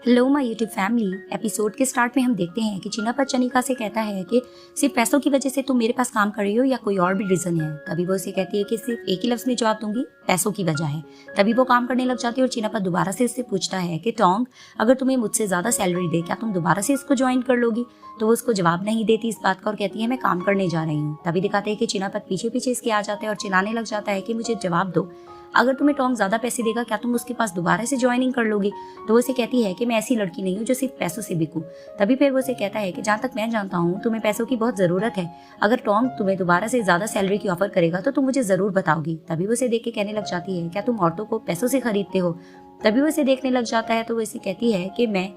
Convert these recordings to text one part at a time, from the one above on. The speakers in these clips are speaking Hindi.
Hello my YouTube family. Episode के स्टार्ट में हम देखते हैं कि चिनापत चनिका से कहता है कि सिर्फ पैसों की वजह से तुम मेरे पास काम कर रही हो या कोई और भी रीजन है। तभी वो उसे कहती है कि सिर्फ एक ही लफ्ज में जवाब दूंगी, पैसों की वजह है। तभी वो काम करने लग जाती है और चिनापत दोबारा से उससे पूछता है कि टोंग, अगर तुम्हें मुझसे ज्यादा सैलरी दे क्या तुम दोबारा से इसको ज्वाइन कर लोगी। तो वो उसको जवाब नहीं देती इस बात का और कहती है मैं काम करने जा रही हूँ। तभी दिखाते हैं कि चिनापत पीछे पीछे इसके आ जाता है और चिल्लाने लग जाता है कि मुझे जवाब दो, अगर तुम्हें टोंग ज्यादा पैसे देगा क्या तुम उसके पास दोबारा से ज्वाइनिंग कर लोगी। तो वो उसे कहती है कि मैं ऐसी लड़की नहीं हूँ जो सिर्फ पैसों से बिकूं। तभी फिर वो उसे कहता है कि जहाँ तक मैं जानता हूँ तुम्हें पैसों की बहुत जरूरत है। अगर टोंग तुम्हें दोबारा से ज्यादा सैलरी की ऑफर करेगा तो तुम मुझे जरूर बताओगी। तभी वो उसे देख के कहने लग जाती है क्या तुम औरतों को पैसों से खरीदते हो। तभी वो उसे देखने लग जाता है तो वो इसे कहती है कि मैं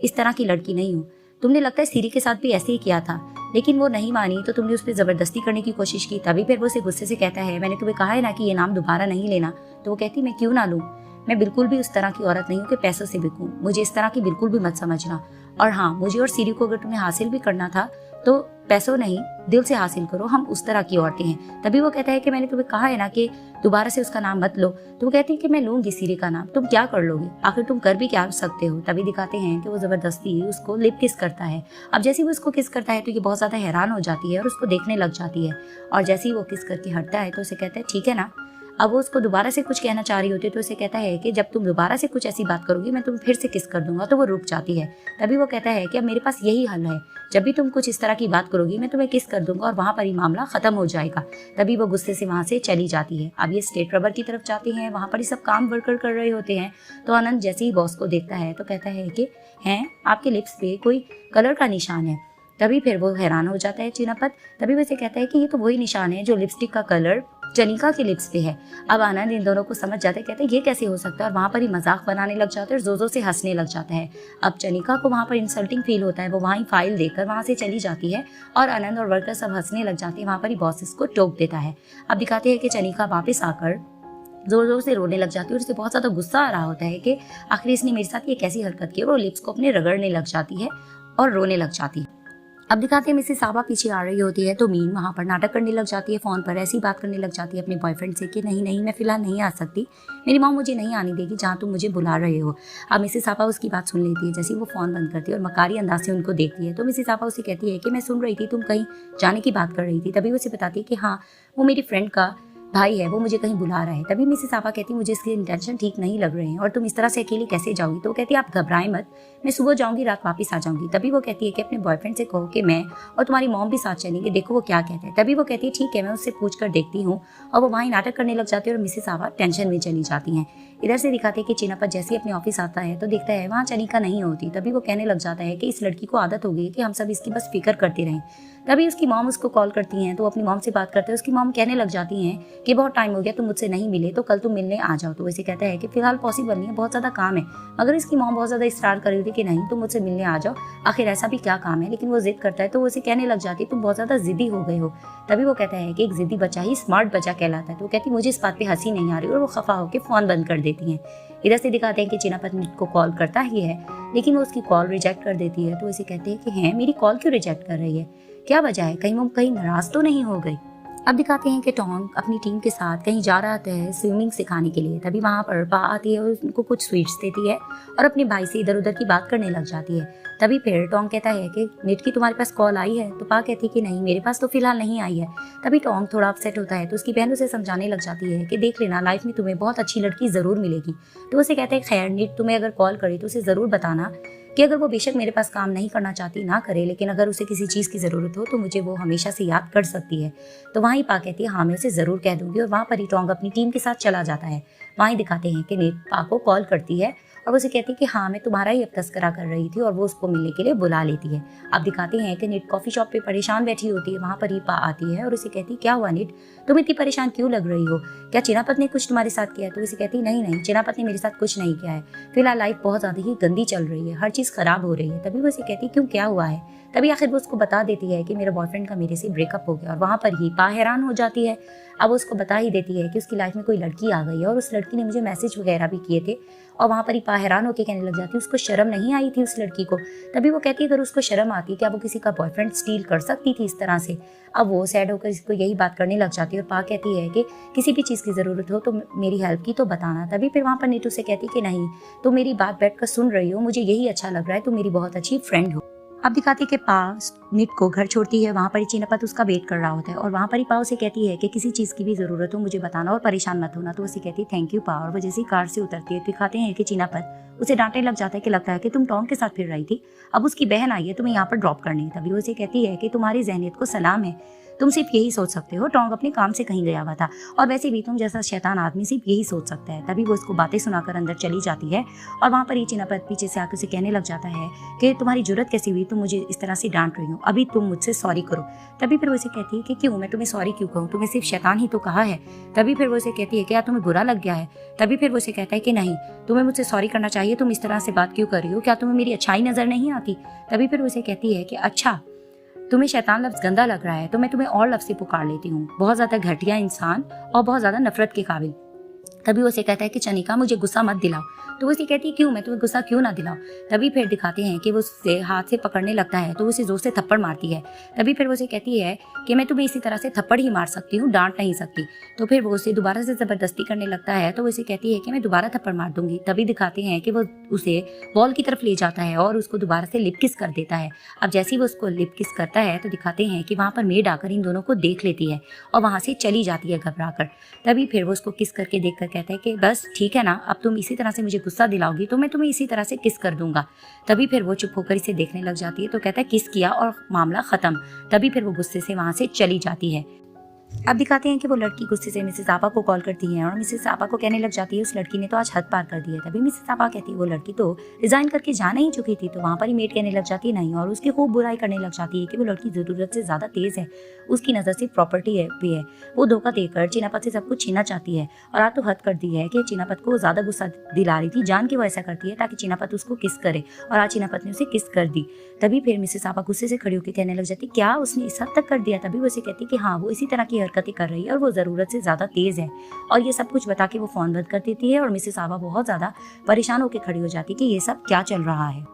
इस तरह की लड़की नहीं हूँ। तुमने लगता है सीरी के साथ भी ऐसे ही किया था, लेकिन वो नहीं मानी तो तुमने उस पर जबरदस्ती करने की कोशिश की। तभी फिर वो उसे गुस्से से कहता है मैंने तुम्हें कहा है ना कि ये नाम दोबारा नहीं लेना। तो वो कहती मैं क्यों ना लूं, मैं बिल्कुल भी उस तरह की औरत नहीं हूँ कि पैसों से बिकूं। मुझे इस तरह की बिल्कुल भी मत समझना। और हाँ, मुझे और सीरी को अगर तुम्हें हासिल भी करना था तो पैसों नहीं दिल से हासिल करो, हम उस तरह की औरतें हैं। तभी वो कहता है कि मैंने तुम्हें कहा है ना कि दोबारा से उसका नाम मत लो। तो वो कहती है कि मैं लूंगी सीरी का नाम, तुम क्या कर लोगे, आखिर तुम कर भी क्या सकते हो। तभी दिखाते हैं कि वो जबरदस्ती उसको लिप किस करता है। अब जैसे ही वो उसको किस करता है तो ये बहुत ज्यादा हैरान हो जाती है और उसको देखने लग जाती है। और जैसे ही वो किस करके हटता है तो उसे कहता है ठीक है ना। अब वो उसको दोबारा से कुछ कहना चाह रही होती है तो उसे कहता है कि जब तुम दोबारा से कुछ ऐसी बात करोगी मैं तुम फिर से किस कर दूंगा। तो वो रुक जाती है। तभी वो कहता है कि अब मेरे पास यही हल है, जब भी तुम कुछ इस तरह की बात करोगी मैं तुम्हें किस कर दूंगा और वहां पर ही मामला खत्म हो जाएगा। तभी वो गुस्से से वहां से चली जाती है। अब ये स्टेट रबर की तरफ जाते हैं, वहां पर ही सब काम वर्कर कर रहे होते हैं। तो आनंद जैसे ही बॉस को देखता है तो कहता है कि हैं आपके लिप्स पे कोई कलर का निशान है। तभी फिर वो हैरान हो जाता है चिनापत। तभी वो इसे कहता है कि ये तो वही निशान है जो लिपस्टिक का कलर चनिका के लिप्स पे है। अब आनंद इन दोनों को समझ जाता है, कहता है ये कैसे हो सकता है, और वहां पर ही मजाक बनाने लग जाता है और जोजो से हंसने लग जाता है। अब चनिका को वहां पर इंसल्टिंग फील होता है, वो वहां ही फाइल देकर वहां से चली जाती है और आनंद और वर्कर सब हंसने लग जाते हैं। वहां पर ही बॉस इसको टोक देता है। अब दिखाते हैं कि चनिका वापस आकर जोर जोर से रोने लग जाती है और उसे बहुत ज्यादा गुस्सा आ रहा होता है कि आखिर इसने मेरे साथ ये कैसी हरकत की, और वो लिप्स को अपने रगड़ने लग जाती है और रोने लग जाती है। अब दिखाते हैं मिसेस साबा पीछे आ रही होती है तो मीन वहां पर नाटक करने लग जाती है, फोन पर ऐसी बात करने लग जाती है अपने बॉयफ्रेंड से कि नहीं मैं फिलहाल नहीं आ सकती, मेरी माँ मुझे नहीं आने देगी जहाँ तुम मुझे बुला रहे हो। अब मिसेस साबा उसकी बात सुन लेती है। जैसे वो फोन बंद करती है और मकारी अंदाज से उनको देखती है तो मिसेस साबा उसे कहती है कि मैं सुन रही थी तुम कहीं जाने की बात कर रही थी। तभी वो उसे बताती है कि हाँ वो मेरी फ्रेंड का भाई है, वो मुझे कहीं बुला रहा है। तभी मिसेस साबा कहती मुझे इसके इंटेंशन ठीक नहीं लग रहे हैं और तुम इस तरह से अकेली कैसे जाओगी। तो वो कहती है आप घबराएं मत, मैं सुबह जाऊंगी रात वापस आ जाऊंगी। तभी वो कहती है कि अपने बॉयफ्रेंड से कहो कि मैं और तुम्हारी मॉम भी साथ चलेंगे, देखो वो क्या कहते हैं। तभी वो कहती है ठीक है मैं उससे पूछ कर देखती हूँ, और वो वहीं नाटक करने लग जाती है और मिसेस साबा टेंशन में चली जाती हैं। इधर से दिखाते हैं कि चिनापत जैसे ही अपने ऑफिस आता है तो देखता है वहाँ चनिका नहीं होती। तभी वो कहने लग जाता है कि इस लड़की को आदत हो गई कि हम सब इसकी बस फिक्र करते रहें। तभी उसकी मॉम उसको कॉल करती हैं तो वो अपनी मॉम से बात करते हैं। उसकी मॉम कहने लग जाती हैं कि बहुत टाइम हो गया तुम मुझसे नहीं मिले, तो कल तुम मिलने आ जाओ। तो वैसे कहता है कि फिलहाल पॉसिबल नहीं है, बहुत ज्यादा काम है। मगर इसकी मॉम बहुत ज्यादा इसरार कर रही थी कि नहीं तुम मुझसे मिलने आ जाओ, आखिर ऐसा भी क्या काम है। लेकिन वो जिद करता है तो वो उसे कहने लग जाती है तुम बहुत ज्यादा जिद्दी हो गए हो। तभी वो कहता है कि एक जिद्दी बच्चा ही स्मार्ट बच्चा कहलाता है। तो वो कहती मुझे इस बात पे हंसी नहीं आ रही और वो खफा होकर फोन बंद कर देती है। इधर से दिखाते हैं कि चिनापत निक को कॉल करता ही है लेकिन वो उसकी कॉल रिजेक्ट कर देती है। तो इसे कहते हैं कि हैं मेरी कॉल क्यों रिजेक्ट कर रही है, क्या वजह है, कहीं वो कहीं नाराज तो नहीं हो गई। अब दिखाते हैं कि टोंग अपनी टीम के साथ कहीं जा रहा है स्विमिंग सिखाने के लिए। तभी वहां पर पा आती है और उनको कुछ स्वीट्स देती है और अपने भाई से इधर उधर की बात करने लग जाती है। तभी फिर टोंग कहता है कि निट की तुम्हारे पास कॉल आई है। तो पा कहती है कि नहीं मेरे पास तो फिलहाल नहीं आई है। तभी टोंग थोड़ा अपसेट होता है तो उसकी बहन उसे समझाने लग जाती है कि देख लेना लाइफ में तुम्हें बहुत अच्छी लड़की जरूर मिलेगी। तो उसे कहते हैं खैर निट तुम्हें अगर कॉल करे तो उसे जरूर बताना कि अगर वो बेशक मेरे पास काम नहीं करना चाहती ना करे, लेकिन अगर उसे किसी चीज़ की ज़रूरत हो तो मुझे वो हमेशा से याद कर सकती है। तो वहीं पा कहती है हाँ मैं उसे ज़रूर कह दूंगी, और वहाँ पर ही टोंग अपनी टीम के साथ चला जाता है। वहीं दिखाते हैं कि नीट पा को कॉल करती है और उसे कहती है कि हाँ मैं तुम्हारा ही अब तस्करा कर रही थी, और वो उसको मिलने के लिए बुला लेती है। अब दिखाते हैं कि नीट कॉफी शॉप पे परेशान बैठी होती है। वहाँ पर ही पा आती है और उसे कहती क्या हुआ नीट, तुम इतनी परेशान क्यों लग रही हो, क्या चिनापत ने कुछ तुम्हारे साथ किया है। तो उसे कहती नहीं चिनापत ने मेरे साथ कुछ नहीं किया है, फिलहाल लाइफ बहुत ज्यादा ही गंदी चल रही है, हर चीज खराब हो रही है। तभी वो उसे कहती क्यों क्या हुआ है। तभी आखिर वो उसको बता देती है कि मेरे बॉयफ्रेंड का मेरे से ब्रेकअप हो गया और वहाँ पर ही पा हैरान हो जाती है। अब वो उसको बता ही देती है कि उसकी लाइफ में कोई लड़की आ गई है और उस लड़की ने मुझे मैसेज वगैरह भी किए थे। और वहाँ पर ही पा हैरान होकर कहने लग जाती है उसको शर्म नहीं आई थी उस लड़की को। तभी वो कहती है अगर उसको शर्म आती क्या वो किसी का बॉयफ्रेंड स्टील कर सकती थी इस तरह से। अब वो सैड होकर इसको यही बात करने लग जाती है और पा कहती है कि किसी भी चीज़ की ज़रूरत हो तो मेरी हेल्प की तो बताना। तभी फिर वहाँ पर नीतू से कहती कि नहीं, तुम मेरी बात बैठकर सुन रही हो, मुझे यही अच्छा लग रहा है, तुम मेरी बहुत अच्छी फ्रेंड हो। अब दिखाती कि पा निट को घर छोड़ती है, वहाँ पर ही चीनापत उसका वेट कर रहा होता है और वहाँ पर ही पा उसे कहती है कि किसी चीज़ की भी ज़रूरत हो मुझे बताना और परेशान मत होना। तो उसे कहती है थैंक यू पा, और वो जैसे ही कार से उतरती है दिखाते हैं कि चीनापत उसे डांटने लग जाता है कि लगता है कि तुम टॉम के साथ फिर रही थी, अब उसकी बहन आई है तुम्हें यहाँ पर ड्रॉप करने। तभी वो उसे कहती है कि तुम्हारी जहनियत को सलाम है, तुम सिर्फ यही सोच सकते हो, टोंग अपने काम से कहीं गया हुआ था और वैसे भी तुम जैसा शैतान आदमी सिर्फ यही सोच सकता है। तभी वो उसको बातें सुनाकर अंदर चली जाती है और वहाँ पर ये चीनापत पीछे से आकर उसे कहने लग जाता है कि तुम्हारी जुर्रत कैसी हुई, तुम मुझे इस तरह से डांट रही हो, अभी तुम मुझसे सॉरी करो। तभी फिर वो उसे कहती है कि क्यों, मैं तुम्हें सॉरी क्यों कहूँ, तुम्हें सिर्फ शैतान ही तो कहा है। तभी फिर वो उसे कहती है क्या तुम्हें बुरा लग गया है। तभी फिर वो उसे कहता है कि नहीं, तुम्हें मुझसे सॉरी करना चाहिए, तुम इस तरह से बात क्यों कर रही हो, क्या तुम्हें मेरी अच्छाई नजर नहीं आती। तभी फिर वो उसे कहती है कि अच्छा तुम्हें शैतान लफ्ज गंदा लग रहा है तो मैं तुम्हें और लफ्ज से पुकार लेती हूँ, बहुत ज्यादा घटिया इंसान और बहुत ज्यादा नफरत के काबिल। तभी वो उसे कहता है कि चनिका मुझे गुस्सा मत दिलाओ। तो वो उसे कहती है क्यों, मैं तुम्हें गुस्सा क्यों ना दिलाऊं। तभी फिर दिखाते हैं कि वो उससे हाथ से पकड़ने लगता है तो उसे जोर से थप्पड़ मारती है। तभी फिर वो उसे कहती है कि मैं तुम्हें इसी तरह से थप्पड़ ही मार सकती हूँ, डांट नहीं सकती। तो फिर वो उसे दोबारा से जबरदस्ती करने लगता है तो वो उसे कहती है कि मैं दोबारा थप्पड़ मार दूंगी। तभी दिखाते हैं कि वो उसे वॉल की तरफ ले जाता है और उसको दोबारा से लिप किस कर देता है। अब जैसे ही वो उसको लिप किस करता है तो दिखाते हैं कि वहाँ पर मेड आकर इन दोनों को देख लेती है और वहाँ से चली जाती है घबरा कर। तभी फिर वो उसको किस करके देख कर कहता है कि बस ठीक है ना, अब तुम इसी तरह से मुझे गुस्सा दिलाओगी तो मैं तुम्हें इसी तरह से किस कर दूंगा। तभी फिर वो चुप होकर इसे देखने लग जाती है तो कहता है किस किया और मामला खत्म। तभी फिर वो गुस्से से वहां से चली जाती है। अब दिखाते हैं कि वो लड़की गुस्से से मिसेस आपा को कॉल करती है और मिसेस आपा को कहने लग जाती है उस लड़की ने तो आज हद पार कर दी है। तभी मिसेस आपा कहती है वो लड़की तो रिजाइन करके जाना ही चुकी थी। तो वहाँ पर ही मेड कहने लग जाती है नहीं और उसकी खूब बुराई करने लग जाती है कि वो लड़की जरूरत से ज्यादा तेज है, उसकी नजर से प्रॉपर्टी है भी है, वो धोखा देकर चीनापत से सब कुछ छीनना चाहती है। और आज तो हद कर दी है कि चीनापत को ज्यादा गुस्सा दिला रही थी, जान के वो ऐसा करती है ताकि चीनापत उसको किस करे और आज चीनापत ने उसे किस कर दी। तभी फिर मिसेस आपा गुस्से से खड़ी होकर कहने लग जाती क्या उसने इस हद तक कर दिया। तभी वो उसे कहती कि हाँ वो इसी तरह की हरकतें कर रही है और वो जरूरत से ज्यादा तेज है। और ये सब कुछ बता के वो फोन बंद कर देती है और मिसेस आबा बहुत ज्यादा परेशान होकर खड़ी हो जाती है कि ये सब क्या चल रहा है।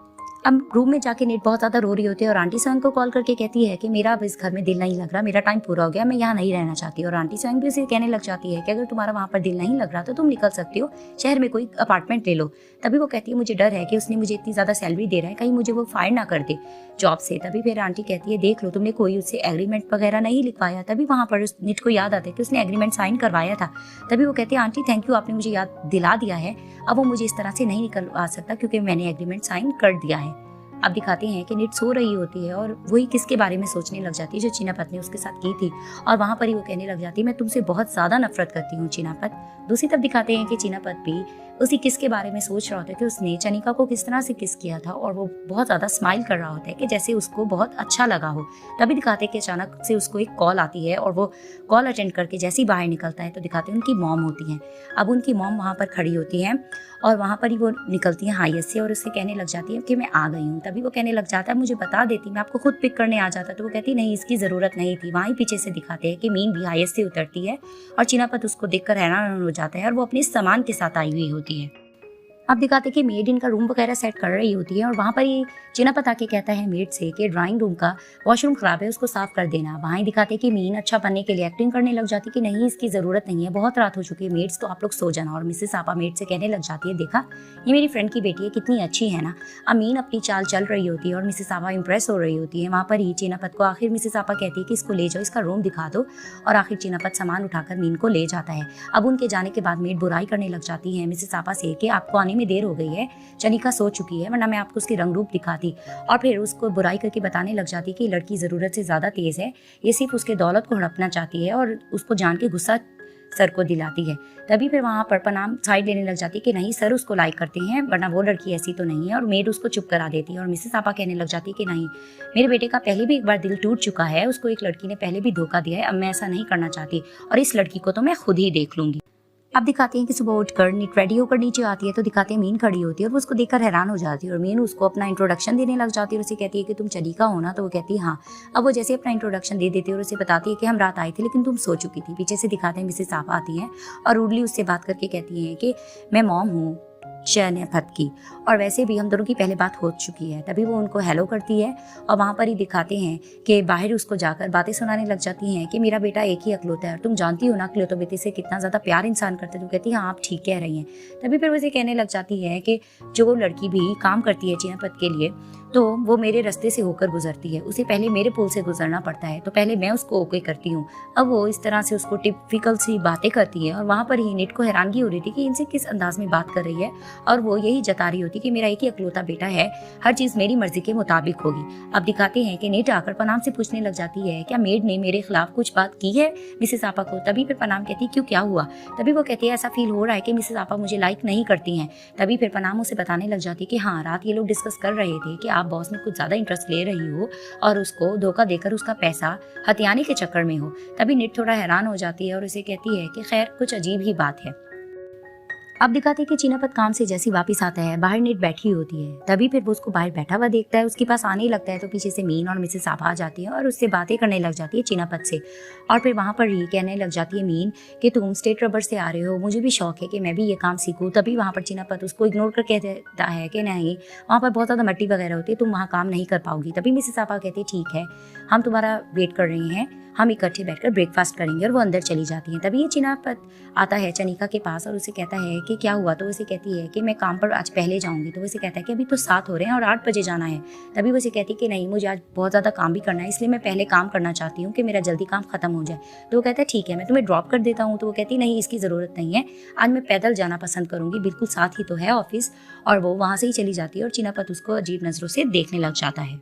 अब रूम में जाके नेट बहुत ज्यादा रो रही होती है और आंटी स्वयं को कॉल करके कहती है कि मेरा अब इस घर में दिल नहीं लग रहा, मेरा टाइम पूरा हो गया, मैं यहाँ नहीं रहना चाहती। और आंटी स्वयं भी उसे कहने लग जाती है कि अगर तुम्हारा वहाँ पर दिल नहीं लग रहा तो तुम निकल सकती हो, शहर में कोई अपार्टमेंट ले लो। तभी वो कहती है मुझे डर है कि उसने मुझे इतनी ज्यादा सैलरी दे रहा है कहीं मुझे वो फायर ना कर दे जॉब से। तभी फिर आंटी कहती है देख लो तुमने कोई उससे एग्रीमेंट वगैरह नहीं लिखवाया। तभी वहाँ पर उस निट को याद आता है कि उसने एग्रीमेंट साइन करवाया था। तभी वो कहती है आंटी थैंक यू, आपने मुझे याद दिला दिया है, अब वो मुझे इस तरह से नहीं निकलवा सकता क्योंकि मैंने एग्रीमेंट साइन कर दिया है। अब दिखाते हैं कि निट सो रही होती है और वही किसके बारे में सोचने लग जाती है जो चीनापत ने उसके साथ की थी और वहां पर ही वो कहने लग जाती है मैं तुमसे बहुत ज्यादा नफरत करती हूँ चीनापत। दूसरी तरफ दिखाते हैं कि चीनापत भी उसी किस के बारे में सोच रहा होता है कि उसने चनिका को किस तरह से किस किया था और वो बहुत ज्यादा स्माइल कर रहा होता है कि जैसे उसको बहुत अच्छा लगा हो। तभी दिखाते हैं कि अचानक से उसको एक कॉल आती है और वो कॉल अटेंड करके जैसे ही बाहर निकलता है तो दिखाते हैं उनकी मॉम होती है। अब उनकी मॉम वहाँ पर खड़ी होती है और वहाँ पर ही वो निकलती है हाईएस्ट से और उससे कहने लग जाती है कि मैं आ गई हूँ। तभी वो कहने लग जाता है मुझे बता देती, मैं आपको खुद पिक करने आ जाता। तो वो कहती नहीं इसकी जरूरत नहीं थी। वहीं पीछे से दिखाते हैं कि मीन भी हाईएस्ट से उतरती है और चीनापत उसको देखकर हैरान हो जाता है और वो अपने सामान के साथ आई हुई होती है। अब दिखाते कि मेड इनका रूम वगैरह सेट कर रही होती है और वहाँ पर ही चीनापत आके कहता है मेड से कि ड्राइंग रूम का वॉशरूम खराब है उसको साफ कर देना। वहाँ दिखाते कि मीन अच्छा बनने के लिए एक्टिंग करने लग जाती कि नहीं इसकी जरूरत नहीं है, बहुत रात हो चुकी है मेड्स तो आप लोग सो जाना। और मिसेस आपा मेड से कहने लग जाती है देखा ये मेरी फ्रेंड की बेटी है कितनी अच्छी है ना। अब मीन अपनी चाल चल रही होती है और मिसेस आपा इंप्रेस हो रही होती है। वहाँ पर ही चीनापत को आखिर मिसेस आपा कहती है कि इसको ले जाओ, इसका रूम दिखा दो और आखिर चीनापत सामान उठाकर मीन को ले जाता है। अब उनके जाने के बाद मेड बुराई करने लग जाती है मिसेस आपा से कि आपको आने में देर हो गई है, चनिका सो चुकी है वरना मैं आपको उसकी रंग रूप दिखाती। और फिर उसको बुराई करके बताने लग जाती कि लड़की जरूरत से ज्यादा तेज है, ये सिर्फ उसके दौलत को हड़पना चाहती है और उसको जान के गुस्सा सर को दिलाती है। तभी फिर वहाँ पर पनाम साइड लेने लग जाती कि नहीं सर उसको लाइक करते हैं वरना वो लड़की ऐसी तो नहीं है और मेड उसको चुप करा देती है। और मिसेस आपा कहने लग जाती कि नहीं मेरे बेटे का पहले भी एक बार दिल टूट चुका है, उसको एक लड़की ने पहले भी धोखा दिया है, अब मैं ऐसा नहीं करना चाहती और इस लड़की को तो मैं खुद ही देख लूंगी। अब दिखाते हैं कि सुबह उठकर नीट रेडी होकर नीचे आती है तो दिखाते हैं मीन खड़ी होती है और वो उसको देखकर हैरान हो जाती है और मीन उसको अपना इंट्रोडक्शन देने लग जाती है और उसे कहती है कि तुम चलिका हो ना, तो वो कहती है हाँ। अब वो जैसे अपना इंट्रोडक्शन दे देती है और उसे बताती है कि हम रात आई थी लेकिन तुम सो चुकी थी। पीछे से दिखाते हैं मिसेस आपा आती है और रूडली उससे बात करके कहती है कि मैं मॉम हूँ शनाफत की, और वैसे भी हम दोनों की पहले बात हो चुकी है। तभी वो उनको हेलो करती है और वहाँ पर ही दिखाते हैं कि बाहर उसको जाकर बातें सुनाने लग जाती हैं कि मेरा बेटा एक ही अकलौता है और तुम जानती हो ना अकलौते बेटे से कितना ज़्यादा प्यार इंसान करते हैं। तो कहती है हाँ आप ठीक कह रही हैं। तभी फिर वो उसे कहने लग जाती है कि जो लड़की भी काम करती है चीनापत के लिए तो वो मेरे रास्ते से होकर गुजरती है, उसे पहले मेरे पुल से गुजरना पड़ता है, तो पहले मैं उसको ओके करती हूँ। अब वो इस तरह से उसको टिपिकल सी बातें करती है और वहाँ पर ही नीट को हैरानगी हो रही थी कि इनसे किस अंदाज में बात कर रही है और वो यही जता रही होती कि मेरा एक ही अकलौता बेटा है, हर चीज़ मेरी मर्जी के मुताबिक होगी। अब दिखाते हैं कि नीट आकर पनाम से पूछने लग जाती है क्या मेड ने मेरे खिलाफ कुछ बात की है मिसेस आपा को। तभी फिर पनाम कहती है क्यों, क्या हुआ। तभी वो कहती है ऐसा फील हो रहा है कि मिसेस आपा मुझे लाइक नहीं करती हैं। तभी फिर पनाम उसे बताने लग जाती है कि हाँ रात ये लोग डिस्कस कर रहे थे कि आप बॉस में कुछ ज़्यादा इंटरेस्ट ले रही हो और उसको धोखा देकर उसका पैसा हथियाने के चक्कर में हो। तभी निट थोड़ा हैरान हो जाती है और उसे कहती है कि खैर कुछ अजीब ही बात है। अब दिखाते हैं कि चीनापत काम से जैसी वापस आता है बाहर नीट बैठी होती है। तभी फिर वो उसको बाहर बैठा हुआ देखता है, उसके पास आने ही लगता है तो पीछे से मीन और मिसेस आपा आ जाती है और उससे बातें करने लग जाती है चीनापत से। और फिर वहाँ पर ही कहने लग जाती है मीन कि तुम स्टेट रबर से आ रहे हो, मुझे भी शौक है कि मैं भी ये काम सीखूँ। तभी वहाँ पर चीनापत उसको इग्नोर कर कह देता है कि नहीं वहाँ पर बहुत ज़्यादा मट्टी वगैरह होती है, तुम वहाँ काम नहीं कर पाओगी। तभी मिसेस आपा कहती है ठीक है हम तुम्हारा वेट कर रही हैं, हम इकट्ठे बैठकर ब्रेकफास्ट करेंगे, और वो अंदर चली जाती हैं। तभी ये चीनापत आता है चनिका के पास और उसे कहता है कि क्या हुआ। तो उसे कहती है कि मैं काम पर आज पहले जाऊंगी। तो उसे कहता है कि अभी तो 7 हो रहे हैं और 8 बजे जाना है। तभी वो उसे कहती है कि नहीं मुझे आज बहुत ज़्यादा काम भी करना है, इसलिए मैं पहले काम करना चाहती हूँ कि मेरा जल्दी काम खत्म हो जाए। तो वो कहता है ठीक है मैं तुम्हें ड्रॉप कर देता हूँ। तो वो कहती नहीं इसकी ज़रूरत नहीं है, आज मैं पैदल जाना पसंद करूँगी, बिल्कुल साथ ही तो है ऑफिस। और वो वहाँ से ही चली जाती है और चीनापत उसको अजीब नज़रों से देखने लग जाता है।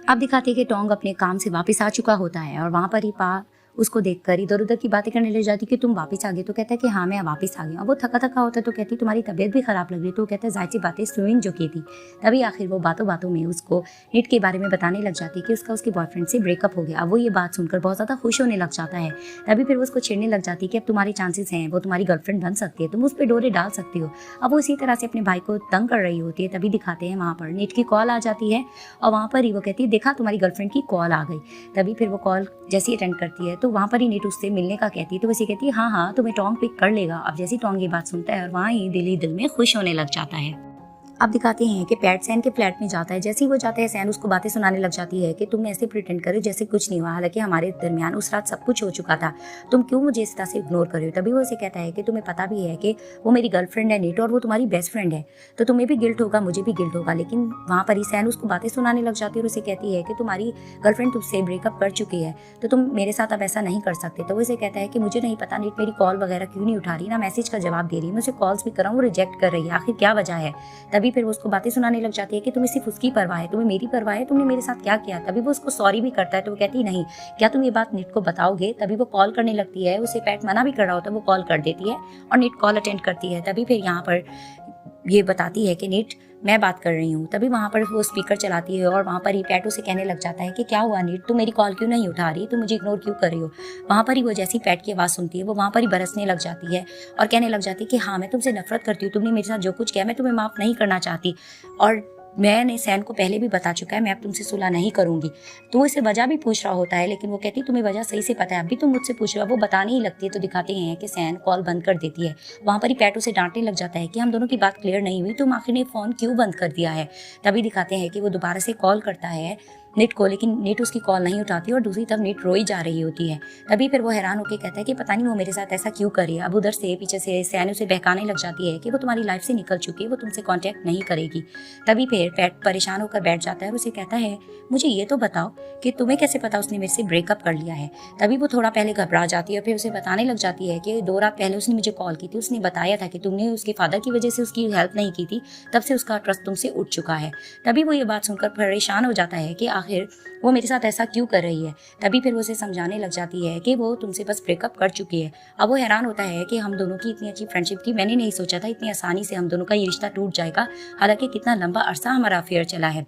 अब दिखाती है कि टोंग अपने काम से वापस आ चुका होता है और वहाँ पर ही पा उसको देखकर इधर उधर की बातें करने लग जाती कि तुम वापस आ गए। तो कहता है कि हाँ मैं वापस आ गया। वो थका थका होता है तो कहती तुम्हारी तबीयत भी खराब लग रही। तो कहता है जाहिर सी बातें स्विमिंग जो की थी। तभी आखिर वो बातों बातों में उसको नीट के बारे में बताने लग जाती है कि उसका उसके बॉयफ्रेंड से ब्रेकअप हो गया। अब वो ये बात सुनकर बहुत ज़्यादा खुश होने लग जाता है। तभी फिर वो उसको छेड़ने लग जाती है कि अब तुम्हारे चांसेस हैं, वो तुम्हारी गर्लफ्रेंड बन सकती है, तुम उस पर डोरे डाल सकती हो। अब वो इसी तरह से अपने भाई को तंग कर रही होती है। तभी दिखाते हैं वहाँ पर नीट की कॉल आ जाती है और वहाँ पर ही वो कहती है देखा तुम्हारी गर्लफ्रेंड की कॉल आ गई। तभी फिर वो कॉल जैसी अटेंड करती है तो वहाँ पर ही नीट उससे मिलने का कहती है। तो वैसे कहती है हाँ तुम्हें टोंग पिक कर लेगा। अब जैसी टोंग ये बात सुनता है और वहाँ ही दिल में खुश होने लग जाता है। अब दिखाते हैं कि पैट सैन के फ्लैट में जाता है। जैसे ही वो जाता है सैन उसको बातें सुनाने लग जाती है कि तुम ऐसे प्रिटेंड करो जैसे कुछ नहीं हुआ, हालांकि हमारे दरमियान उस रात सब कुछ हो चुका था, तुम क्यों मुझे इस तरह से इग्नोर कर रहे हो। तभी वो उसे कहता है कि तुम्हें पता भी है कि वो मेरी गर्लफ्रेंड है नीट और वो तुम्हारी बेस्ट फ्रेंड है, तो तुम्हें भी गिल्ट होगा मुझे भी गिल्ट होगा। लेकिन वहाँ पर ही सैन उसको बातें सुनाने लग जाती है और उसे कहती है कि तुम्हारी गर्लफ्रेंड तुमसे ब्रेकअप कर चुकी है तो तुम मेरे साथ अब ऐसा नहीं कर सकते। तो वो उसे कहता है कि मुझे नहीं पता नीट मेरी कॉल वगैरह क्यों नहीं उठा रही, ना मैसेज का जवाब दे रही है, मैं उसे कॉल्स भी कर रहा हूँ वो रिजेक्ट कर रही है, आखिर क्या वजह है। तभी फिर वो उसको बातें सुनाने लग जाती है कि तुम्हें सिर्फ उसकी परवाह है, तुम्हें मेरी परवाह है, तुमने मेरे साथ क्या किया। तभी वो उसको सॉरी भी करता है। तो वो कहती नहीं क्या तुम ये बात नीट को बताओगे। तभी वो कॉल करने लगती है, उसे पैट मना भी कर रहा होता है, वो कॉल कर देती है और नीट कॉल अटेंड करती है। तभी फिर यहाँ पर ये बताती है कि नीट मैं बात कर रही हूँ। तभी वहाँ पर वो स्पीकर चलाती है और वहाँ पर ही पैट उसे कहने लग जाता है कि क्या हुआ नीट, तुम मेरी कॉल क्यों नहीं उठा रही, तुम मुझे इग्नोर क्यों कर रही हो। वहाँ पर ही वो जैसी पैट की आवाज़ सुनती है वो वहाँ पर ही बरसने लग जाती है और कहने लग जाती है कि हाँ मैं तुमसे नफरत करती हूँ, तुमने मेरे साथ जो कुछ किया मैं तुम्हें माफ़ नहीं करना चाहती और मैंने सैन को पहले भी बता चुका है मैं अब तुमसे सुलह नहीं करूंगी। तो वो इसे वजह भी पूछ रहा होता है लेकिन वो कहती तुम्हें वजह सही से पता है, अभी तुम मुझसे पूछ रहे हो। वो बताने ही लगती है तो दिखाते हैं कि सैन कॉल बंद कर देती है। वहाँ पर ही पैट उसे डांटने लग जाता है कि हम दोनों की बात क्लियर नहीं हुई, तुम आखिर ने फ़ोन क्यों बंद कर दिया है। तभी दिखाते हैं कि वो दोबारा से कॉल करता है नीट को, लेकिन नीट उसकी कॉल नहीं उठाती और दूसरी तरफ नीट रोई जा रही होती है। तभी फिर वो हैरान होकर कहता है कि पता नहीं वो मेरे साथ ऐसा क्यों कर रही है। अब उधर से पीछे से सैन उसे बहकाने लग जाती है कि वो तुम्हारी लाइफ से निकल चुकी है, वो तुमसे कांटेक्ट नहीं करेगी। तभी फिर पैट परेशान होकर बैठ जाता है और उसे कहता है मुझे ये तो बताओ कि तुम्हें कैसे पता उसने मेरे से ब्रेकअप कर लिया है। तभी वो थोड़ा पहले घबरा जाती है और फिर उसे बताने लग जाती है कि 2 रात पहले उसने मुझे कॉल की थी, उसने बताया था कि तुमने उसके फादर की वजह से उसकी हेल्प नहीं की थी, तब से उसका ट्रस्ट तुमसे उठ चुका है। तभी वो ये बात सुनकर परेशान हो जाता है कि आखिर वो मेरे साथ ऐसा क्यों कर रही है। तभी फिर वो उसे समझाने लग जाती है कि वो तुमसे बस ब्रेकअप कर चुकी है। अब वो हैरान होता है कि हम दोनों की इतनी अच्छी फ्रेंडशिप थी, मैंने नहीं सोचा था इतनी आसानी से हम दोनों का ये रिश्ता टूट जाएगा, हालांकि कितना लंबा अरसा हमारा अफेयर चला है।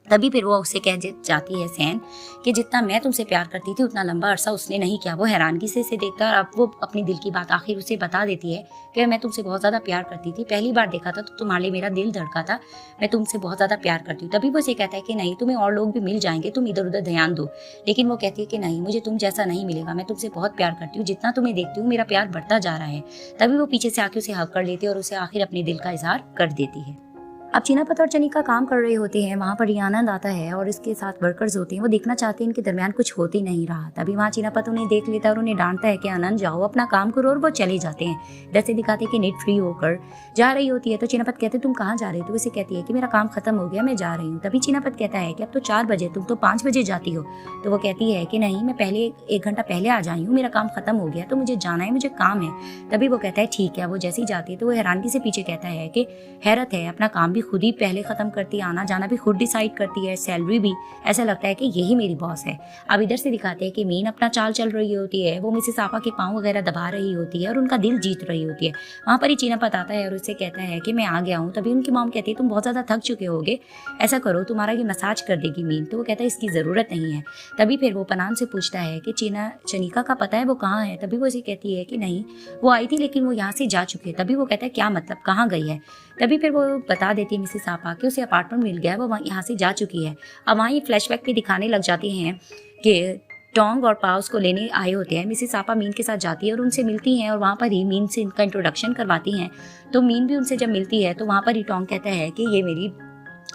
तभी फिर वो उससे कह जाती है सैन कि जितना मैं तुमसे प्यार करती थी उतना लंबा अरसा उसने नहीं किया। वो हैरानगी से इसे देखता है और अब वो अपनी दिल की बात आखिर उसे बता देती है कि मैं तुमसे बहुत ज़्यादा प्यार करती थी, पहली बार देखा था तो तुम्हारे लिए मेरा दिल धड़का था, मैं तुमसे बहुत ज़्यादा प्यार करती हूँ। तभी वो उसे कहता है कि नहीं, तुम्हें और लोग भी मिल जाएंगे, तुम इधर उधर ध्यान दो। लेकिन वो कहती है कि नहीं, मुझे तुम जैसा नहीं मिलेगा, मैं तुमसे बहुत प्यार करती हूँ, जितना तुम्हें देखती हूँ मेरा प्यार बढ़ता जा रहा है। तभी वो पीछे से आके उसे हक कर लेती है और उसे आखिर अपने दिल का इजहार कर देती है। अब चिनापत और चनिका काम कर रहे होते हैं, वहाँ पर आनंद आता है और इसके साथ वर्कर्स होते हैं, वो देखना चाहते हैं इनके दरमियान कुछ होती नहीं रहा। तभी वहाँ चिनापत उन्हें देख लेता है और उन्हें डांटता है कि आनंद जाओ अपना काम करो, और वो चले जाते हैं। जैसे दिखाते हैं कि नीट फ्री होकर जा रही होती है तो चिनापत कहते तुम कहाँ जा रही हो, तो उसे कहती है कि मेरा काम खत्म हो गया, मैं जा रही हूँ। तभी चिनापत कहता है कि अब तो 4 बजे, तुम तो 5 बजे जाती हो। तो वो कहती है कि नहीं, मैं पहले 1 घंटा पहले आ जाई हूँ, मेरा काम खत्म हो गया तो मुझे जाना है, मुझे काम है। तभी वो कहता है ठीक है। वो जैसे ही जाती है तो वो हैरानगी से पीछे कहता है कि हैरत है, अपना काम भी खुद ही पहले खत्म करती है, आना जाना भी खुद डिसाइड करती है, सैलरी भी, ऐसा लगता है कि यही मेरी बॉस है। अब इधर से दिखाते हैं कि मीन अपना चाल चल रही होती है, वो मिसेस आपा के पाँव वगैरह दबा रही होती है और उनका दिल जीत रही होती है। वहाँ पर ही चिनापत आता है और उससे कहता है कि मैं आ गया हूँ। तभी उनकी मॉम कहती है तुम बहुत ज़्यादा थक चुके होगे, ऐसा करो तुम्हारा ये मसाज कर देगी मीन। तो वो कहता है इसकी ज़रूरत नहीं है। तभी फिर वो पनान से पूछता है कि चनिका का पता है वो कहाँ है। तभी वो उसे कहती है कि नहीं, वो आई थी लेकिन वो यहाँ से जा चुकी है। तभी वो कहता है क्या मतलब, कहाँ गई है। तभी फिर वो बता देती है मिसेस आपा कि उसे अपार्टमेंट मिल गया है, वो यहाँ से जा चुकी है। अब वहाँ ये फ्लैशबैक पे दिखाने लग जाती हैं कि टोंग और पा उसको लेने आए होते हैं। मिसेस आपा मीन के साथ जाती है और उनसे मिलती हैं और वहाँ पर ही मीन से इनका इंट्रोडक्शन करवाती हैं। तो मीन भी उनसे जब मिलती है तो वहाँ पर ही टोंग कहता है कि ये मेरी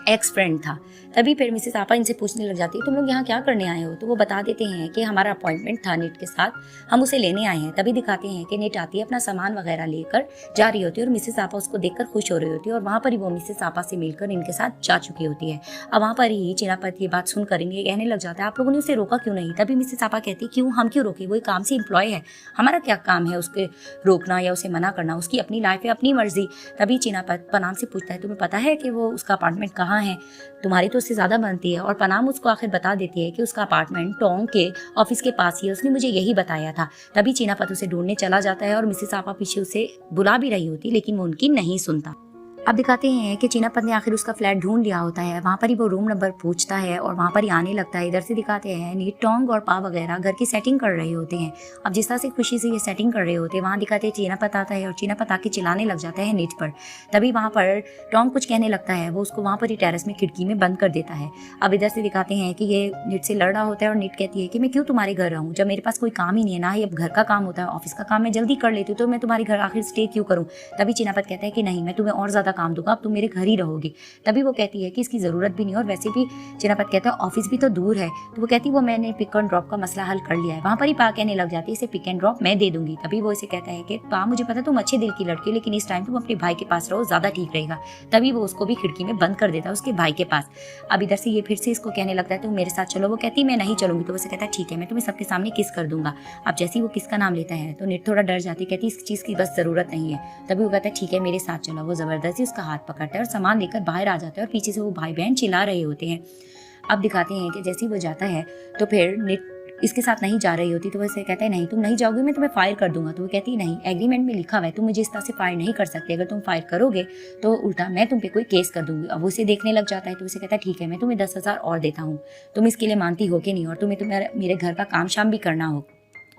एक्स फ्रेंड था। तभी फिर मिसेस आपा इनसे पूछने लग जाती है तुम लोग यहाँ क्या करने आए हो। तो वो बता देते हैं कि हमारा अपॉइंटमेंट था निट के साथ, हम उसे लेने आए हैं। तभी दिखाते हैं कि निट आती है, अपना सामान वगैरह लेकर जा रही होती है और मिसेस आपा उसको देखकर खुश हो रही होती है और वहाँ पर ही वो मिसेस आपा से मिलकर इनके साथ जा चुकी होती है। अब वहाँ पर ही चिनापत ये बात सुनकर इन्हें कहने लग जाता है आप लोगों ने उसे रोका क्यों नहीं। तभी मिसेस आपा कहती है क्यों, हम क्यों रोके, वो काम से एम्प्लॉय है, हमारा क्या काम है उसके रोकना या उसे मना करना, उसकी अपनी लाइफ है, अपनी मर्जी। तभी चिनापत पनाम से पूछता है तुम्हें पता है कि वो उसका अपार्टमेंट कहाँ है, तुम्हारी तो उससे ज्यादा बनती है। और पनाम उसको आखिर बता देती है कि उसका अपार्टमेंट टोंग के ऑफिस के पास ही है, उसने मुझे यही बताया था। तभी चिनापत उसे ढूंढने चला जाता है और मिसेस आपा पीछे उसे बुला भी रही होती लेकिन वो उनकी नहीं सुनता। अब दिखाते हैं कि चिनापत ने आखिर उसका फ्लैट ढूंढ लिया होता है, वहाँ पर ही वो रूम नंबर पूछता है और वहाँ पर ही आने लगता है। इधर से दिखाते हैं नीट टोंग और पा वगैरह घर की सेटिंग कर रहे होते हैं। अब जिस तरह से खुशी से ये सेटिंग कर रहे होते हैं वहाँ दिखाते हैं चिनापत आता है और चिनापत आके चिल्लाने लग जाता है नीट पर। तभी वहाँ पर टोंग कुछ कहने लगता है, वो उसको वहाँ पर ही टेरेस में खिड़की में बंद कर देता है। अब इधर से दिखाते हैं कि ये नीट से लड़ रहा होता है और नीट कहती है कि मैं क्यों तुम्हारे घर रहूँ जब मेरे पास कोई काम ही नहीं है, ना ही अब घर का काम होता है, ऑफिस का काम मैं जल्दी कर लेती हूँ, तो मैं तुम्हारे घर आखिर स्टे क्यों करूँ। तभी चिनापत कहता है कि नहीं, मैं तुम्हें और ज्यादा काम दूंगा, अब तुम मेरे घर ही रहोगी। तभी वो कहती है कि इसकी जरूरत भी नहीं और वैसे भी चिनापत कहता है ऑफिस भी तो दूर है। तो वो कहती है वो मैंने पिक एंड ड्रॉप का मसला हल कर लिया है। वहां पर ही पा कहने लग जाती है इसे पिक एंड ड्रॉप मैं दे दूंगी। तभी वो इसे कहता है कि पा मुझे पता तुम अच्छे दिल की लड़की हो लेकिन इस टाइम तुम अपने भाई के पास रहो, ज्यादा ठीक रहेगा। तभी वो उसको भी खिड़की में बंद कर देता है उसके भाई के पास। अब इधर से ये फिर से इसको कहने लगता है तुम मेरे साथ चलो। वो कहती मैं नहीं चलूंगी। तो उसे कहता है ठीक है, मैं तुम्हें सबके सामने किस कर दूंगा। अब जैसे ही वो किस का नाम लेता है तो निट थोड़ा डर जाती है, कहती इस चीज की बस जरूरत नहीं है। तभी वो कहता है ठीक है मेरे साथ चलो। वो जबरदस्ती उसका हाथ पकड़ता है और सामान लेकर बाहर आ जाता है और पीछे से वो भाई बहन चिल्ला रहे होते हैं। अब दिखाते हैं कि जैसे ही वो जाता है तो फिर निट इसके साथ नहीं जा रही होती। तो वैसे कहता है नहीं तुम नहीं जाओगे, मैं तुम्हें फायर कर दूंगा। तो वो कहती है नहीं, एग्रीमेंट में लिखा हुआ है तुम मुझे इस तरह से फायर नहीं कर सकते, अगर तुम फायर करोगे तो उल्टा मैं तुम पे कोई केस कर दूंगी। अब उसे देखने लग जाता है तो उसे कहता है ठीक है मैं तुम्हें 10,000 और देता हूँ, तुम इसके लिए मानती हो कि नहीं, और तुम्हें मेरे घर का काम शाम भी करना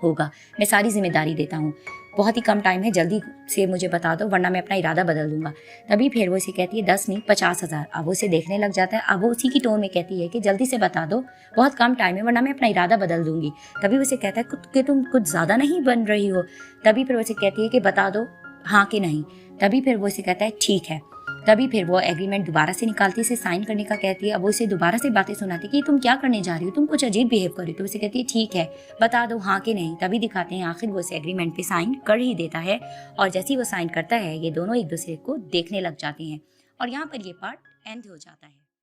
होगा, मैं सारी जिम्मेदारी देता हूँ, बहुत ही कम टाइम है, जल्दी से मुझे बता दो वरना मैं अपना इरादा बदल दूंगा। तभी फिर वो इसे कहती है 10 नहीं 50,000। अब वो इसे देखने लग जाता है। अब वो उसी की टोन में कहती है कि जल्दी से बता दो, बहुत कम टाइम है वरना मैं अपना इरादा बदल दूंगी। तभी वो इसे कहता है कि तुम कुछ ज्यादा नहीं बन रही हो। तभी फिर वो इसे कहती है कि बता दो हाँ कि नहीं। तभी फिर वो इसे कहता है ठीक है। तभी फिर वो एग्रीमेंट दोबारा से निकालती है, इसे साइन करने का कहती है। अब वो इसे दोबारा से बातें सुनाती है कि तुम क्या करने जा रही हो, तुम कुछ अजीब बिहेव कर रही हो। तो उसे कहती है ठीक है बता दो हाँ कि नहीं। तभी दिखाते हैं आखिर वो इस एग्रीमेंट पे साइन कर ही देता है और जैसे ही वो साइन करता है ये दोनों एक दूसरे को देखने लग जाते हैं और यहाँ पर ये पार्ट एंड हो जाता है।